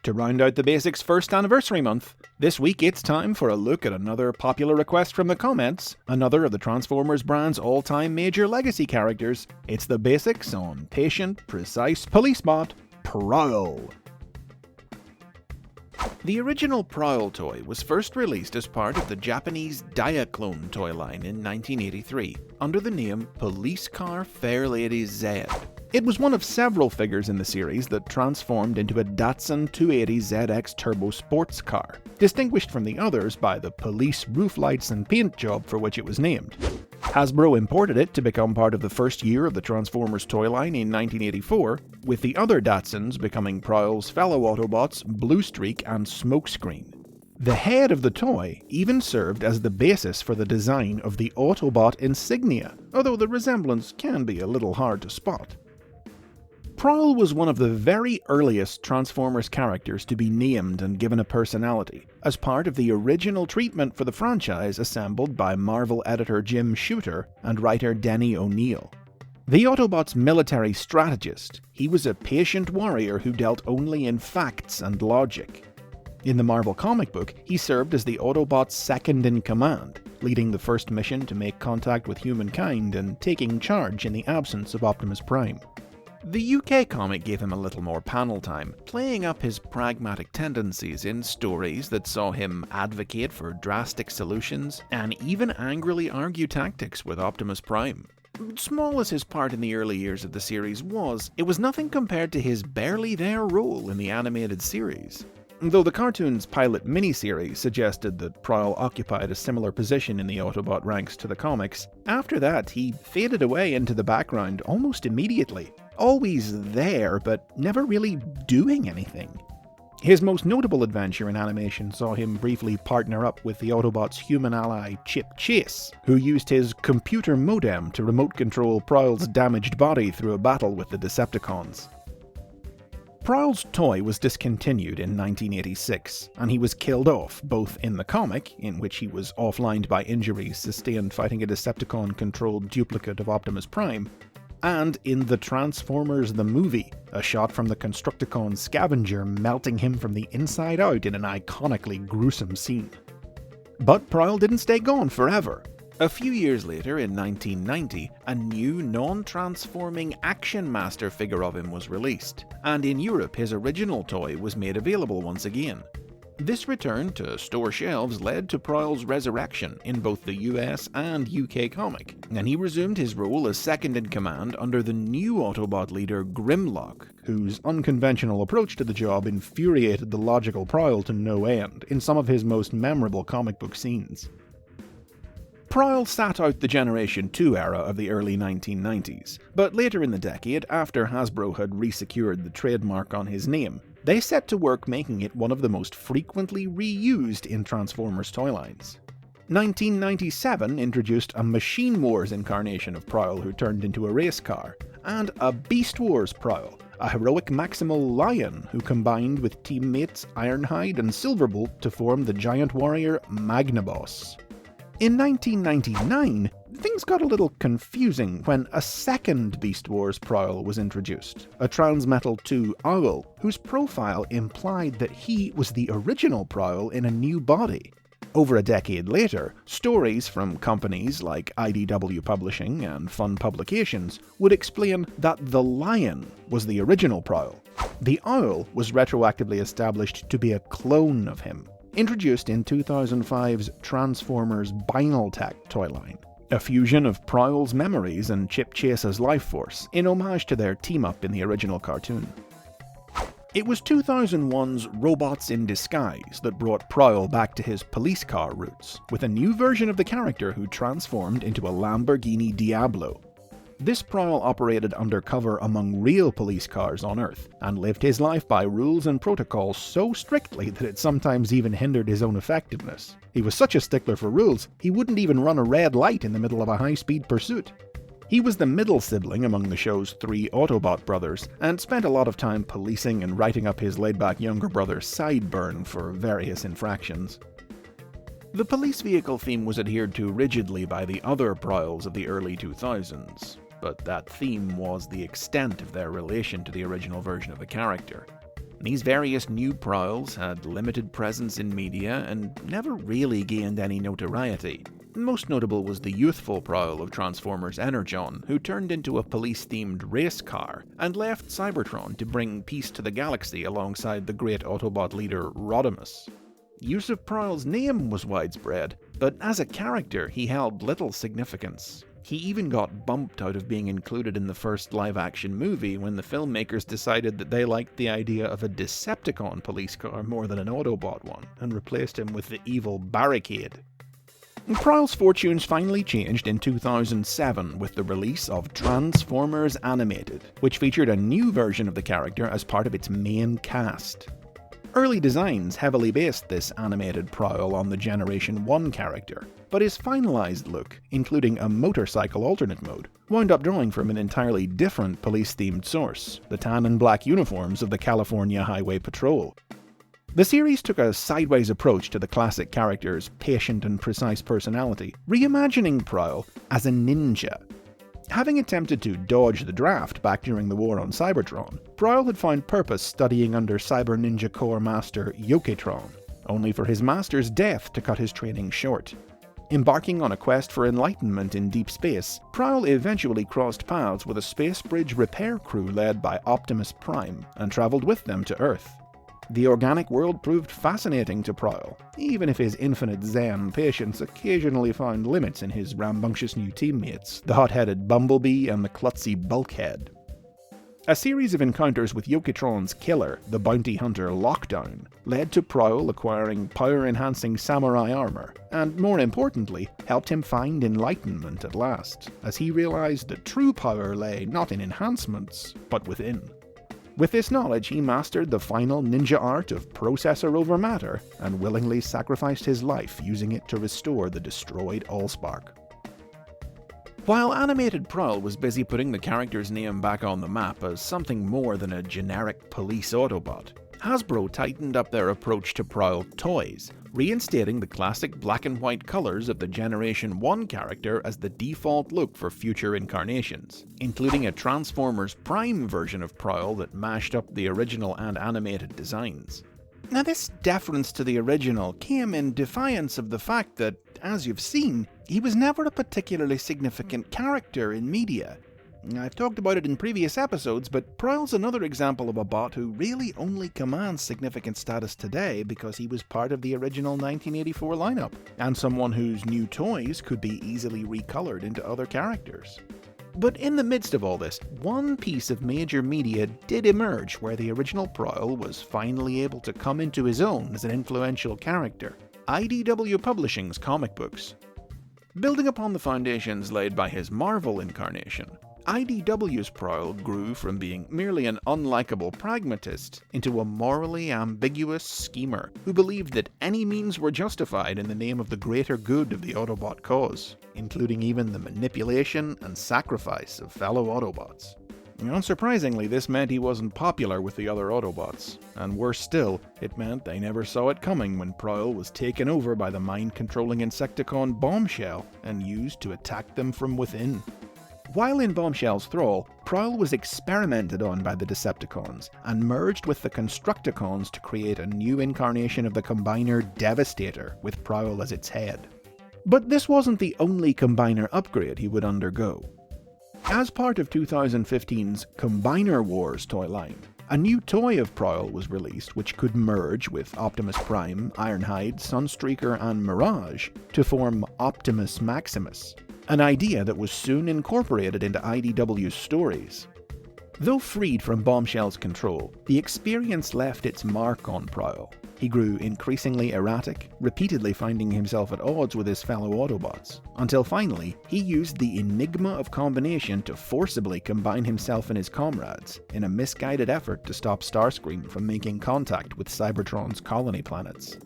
To round out the Basics first anniversary month, this week it's time for a look at another popular request from the comments, another of the Transformers brand's all-time major legacy characters. It's the Basics on Patient Precise Police Bot, PROWL. The original PROWL toy was first released as part of the Japanese Diaclone toy line in 1983, under the name Police Car Fairlady Z. It was one of several figures in the series that transformed into a Datsun 280ZX Turbo sports car, distinguished from the others by the police roof lights and paint job for which it was named. Hasbro imported it to become part of the first year of the Transformers toy line in 1984, with the other Datsuns becoming PROWL's fellow Autobots Bluestreak and Smokescreen. The head of the toy even served as the basis for the design of the Autobot insignia, although the resemblance can be a little hard to spot. PROWL was one of the very earliest Transformers characters to be named and given a personality, as part of the original treatment for the franchise assembled by Marvel editor Jim Shooter and writer Denny O'Neil. The Autobot's military strategist, he was a patient warrior who dealt only in facts and logic. In the Marvel comic book, he served as the Autobot's second-in-command, leading the first mission to make contact with humankind and taking charge in the absence of Optimus Prime. The UK comic gave him a little more panel time, playing up his pragmatic tendencies in stories that saw him advocate for drastic solutions and even angrily argue tactics with Optimus Prime. Small as his part in the early years of the series was, it was nothing compared to his barely there role in the animated series. Though the cartoon's pilot miniseries suggested that PROWL occupied a similar position in the Autobot ranks to the comics, after that he faded away into the background almost immediately. Always there, but never really doing anything. His most notable adventure in animation saw him briefly partner up with the Autobots' human ally Chip Chase, who used his computer modem to remote control PROWL's damaged body through a battle with the Decepticons. PROWL's toy was discontinued in 1986, and he was killed off both in the comic, in which he was offlined by injuries sustained fighting a Decepticon-controlled duplicate of Optimus Prime, and in the Transformers the movie, a shot from the Constructicon scavenger melting him from the inside out in an iconically gruesome scene. But PROWL didn't stay gone forever. A few years later, in 1990, a new non-transforming Action Master figure of him was released, and in Europe his original toy was made available once again. This return to store shelves led to PROWL's resurrection in both the US and UK comic, and he resumed his role as second-in-command under the new Autobot leader Grimlock, whose unconventional approach to the job infuriated the logical PROWL to no end in some of his most memorable comic book scenes. PROWL sat out the Generation 2 era of the early 1990s, but later in the decade, after Hasbro had resecured the trademark on his name, they set to work making it one of the most frequently reused in Transformers toy lines. 1997 introduced a Machine Wars incarnation of PROWL who turned into a race car, and a Beast Wars PROWL, a heroic Maximal Lion who combined with teammates Ironhide and Silverbolt to form the giant warrior Magnaboss. In 1999, things got a little confusing when a second Beast Wars PROWL was introduced, a Transmetal 2 Owl, whose profile implied that he was the original PROWL in a new body. Over a decade later, stories from companies like IDW Publishing and Fun Publications would explain that the Lion was the original PROWL. The Owl was retroactively established to be a clone of him, introduced in 2005's Transformers Binaltech toy line, a fusion of PROWL's memories and Chip Chase's life force in homage to their team-up in the original cartoon. It was 2001's Robots in Disguise that brought PROWL back to his police car roots, with a new version of the character who transformed into a Lamborghini Diablo. This PROWL operated undercover among real police cars on Earth, and lived his life by rules and protocols so strictly that it sometimes even hindered his own effectiveness. He was such a stickler for rules, he wouldn't even run a red light in the middle of a high-speed pursuit. He was the middle sibling among the show's three Autobot brothers, and spent a lot of time policing and writing up his laid-back younger brother's sideburn for various infractions. The police vehicle theme was adhered to rigidly by the other PROWLs of the early 2000s, but that theme was the extent of their relation to the original version of the character. These various new PROWLs had limited presence in media and never really gained any notoriety. Most notable was the youthful PROWL of Transformers Energon, who turned into a police-themed race car and left Cybertron to bring peace to the galaxy alongside the great Autobot leader Rodimus. Use of PROWL's name was widespread, but as a character he held little significance. He even got bumped out of being included in the first live-action movie when the filmmakers decided that they liked the idea of a Decepticon police car more than an Autobot one, and replaced him with the evil Barricade. PROWL's fortunes finally changed in 2007 with the release of Transformers Animated, which featured a new version of the character as part of its main cast. Early designs heavily based this animated PROWL on the Generation 1 character, but his finalized look, including a motorcycle alternate mode, wound up drawing from an entirely different police-themed source, the tan and black uniforms of the California Highway Patrol. The series took a sideways approach to the classic character's patient and precise personality, reimagining PROWL as a ninja. Having attempted to dodge the draft back during the war on Cybertron, PROWL had found purpose studying under Cyber Ninja Corps master Yoketron, only for his master's death to cut his training short. Embarking on a quest for enlightenment in deep space, PROWL eventually crossed paths with a space bridge repair crew led by Optimus Prime, and travelled with them to Earth. The organic world proved fascinating to PROWL, even if his infinite zen patience occasionally found limits in his rambunctious new teammates, the hot-headed Bumblebee and the klutzy Bulkhead. A series of encounters with Yoketron's killer, the bounty hunter Lockdown, led to PROWL acquiring power-enhancing samurai armor, and more importantly, helped him find enlightenment at last, as he realized that true power lay not in enhancements, but within. With this knowledge, he mastered the final ninja art of processor over matter, and willingly sacrificed his life using it to restore the destroyed Allspark. While animated PROWL was busy putting the character's name back on the map as something more than a generic police Autobot, Hasbro tightened up their approach to PROWL toys, reinstating the classic black and white colors of the Generation 1 character as the default look for future incarnations, including a Transformers Prime version of PROWL that mashed up the original and animated designs. Now, this deference to the original came in defiance of the fact that, as you've seen, he was never a particularly significant character in media. I've talked about it in previous episodes, but PROWL's another example of a bot who really only commands significant status today because he was part of the original 1984 lineup, and someone whose new toys could be easily recolored into other characters. But in the midst of all this, one piece of major media did emerge where the original PROWL was finally able to come into his own as an influential character: IDW Publishing's comic books. Building upon the foundations laid by his Marvel incarnation, IDW's PROWL grew from being merely an unlikable pragmatist into a morally ambiguous schemer who believed that any means were justified in the name of the greater good of the Autobot cause, including even the manipulation and sacrifice of fellow Autobots. Unsurprisingly, this meant he wasn't popular with the other Autobots, and worse still, it meant they never saw it coming when PROWL was taken over by the mind-controlling Insecticon Bombshell and used to attack them from within. While in Bombshell's thrall, PROWL was experimented on by the Decepticons and merged with the Constructicons to create a new incarnation of the Combiner Devastator, with PROWL as its head. But this wasn't the only Combiner upgrade he would undergo. As part of 2015's Combiner Wars toy line, a new toy of PROWL was released which could merge with Optimus Prime, Ironhide, Sunstreaker and Mirage to form Optimus Maximus, an idea that was soon incorporated into IDW's stories. Though freed from Bombshell's control, the experience left its mark on PROWL. He grew increasingly erratic, repeatedly finding himself at odds with his fellow Autobots, until finally he used the enigma of combination to forcibly combine himself and his comrades in a misguided effort to stop Starscream from making contact with Cybertron's colony planets.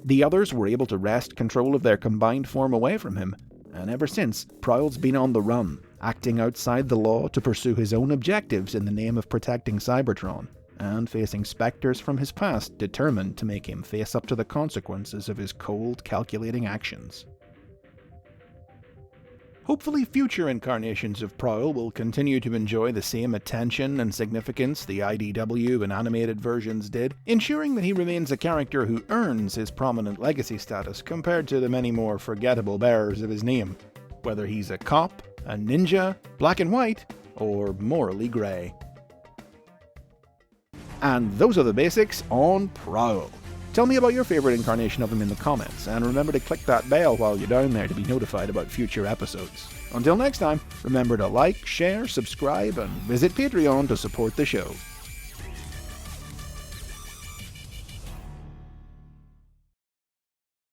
The others were able to wrest control of their combined form away from him, and ever since, PROWL's been on the run, acting outside the law to pursue his own objectives in the name of protecting Cybertron, and facing specters from his past determined to make him face up to the consequences of his cold, calculating actions. Hopefully future incarnations of PROWL will continue to enjoy the same attention and significance the IDW and animated versions did, ensuring that he remains a character who earns his prominent legacy status compared to the many more forgettable bearers of his name, whether he's a cop, a ninja, black and white, or morally grey. And those are the basics on PROWL. Tell me about your favourite incarnation of him in the comments, and remember to click that bell while you're down there to be notified about future episodes. Until next time, remember to like, share, subscribe, and visit Patreon to support the show.